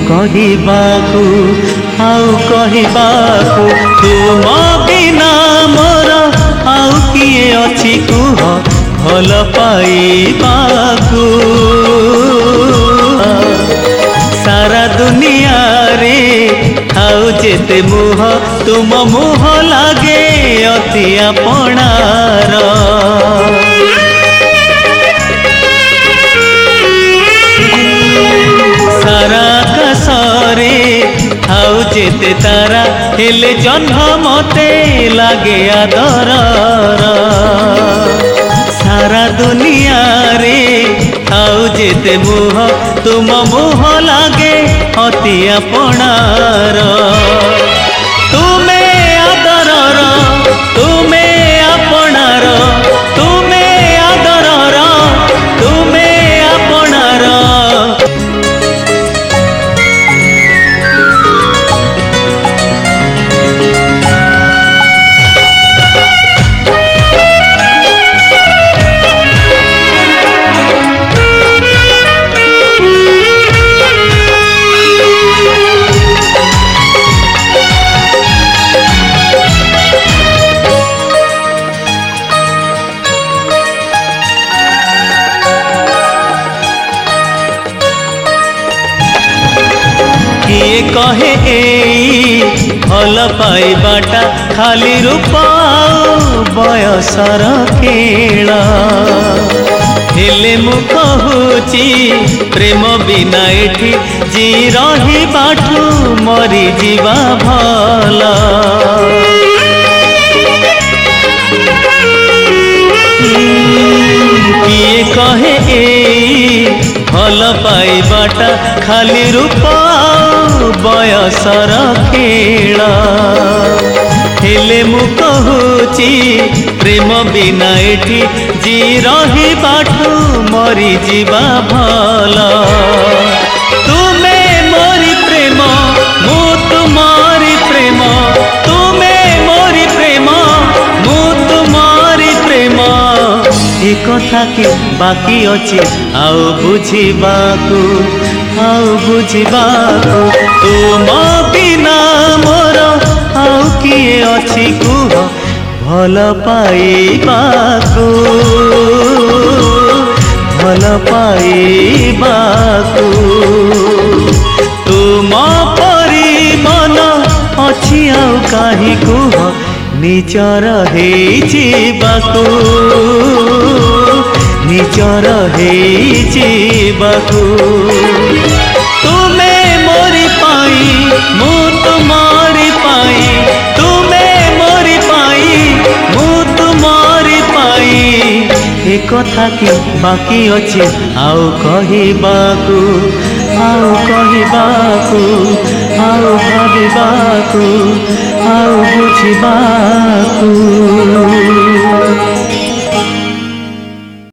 କହିବାକୁ ଆଉ କହିବାକୁ ତୁମ ବିନା ମୋର ଆଉ କିଏ ଅଛି କୁହ ଭଲ ପାଇବାକୁ। सारा दुनिया रे थाउ जेते मुह तुम मुह लागे अति अपनार। सारा आकाशरे थाउ जेते तारा हेले जन्म मते लागे आदर। सारा दुनिया रे थाउ जेते मुह तुम मुह लागे अति अपनार। तुमे आदरर तुमे अपनार तुमे आदरर तुमे अपनार। किए कहे एई भल पाइबाटा खाली रूप बयसर खेल। हेले मु कहूची प्रेम बिना एठी जी रही बाठू मरी जीवा भल। किए कहे एई भल पाइबाटा खाली रूप बयसर खेल। हेले मु कहूची प्रेम बिना एठी जी रही बाठू मरी जीवा भल। तुमे मोरी प्रेम मु तुमारी प्रेम तुमे मोरी प्रेम मु तुमारी प्रेम। ए कथा कि बाकी अछि आउ बुझिबाकू आउ बुझिबाकू तुम बिना मोर आउ किए अछि कुह भल पाइबाकू भल पाइबाकू। तुम परी मन अछि आउ काहि कुह निजर हेजिबाकू निजर हेजिबाकू। तुमे मोरी पाई मु तुमारी पाई तुमे मोरी पाई मु तुमारी पाई। ए कथा कि बाकी अछि आउ कहिबाकू आउ कहिबाकू आउ भाबिबाकू आउ बुझिबाकू।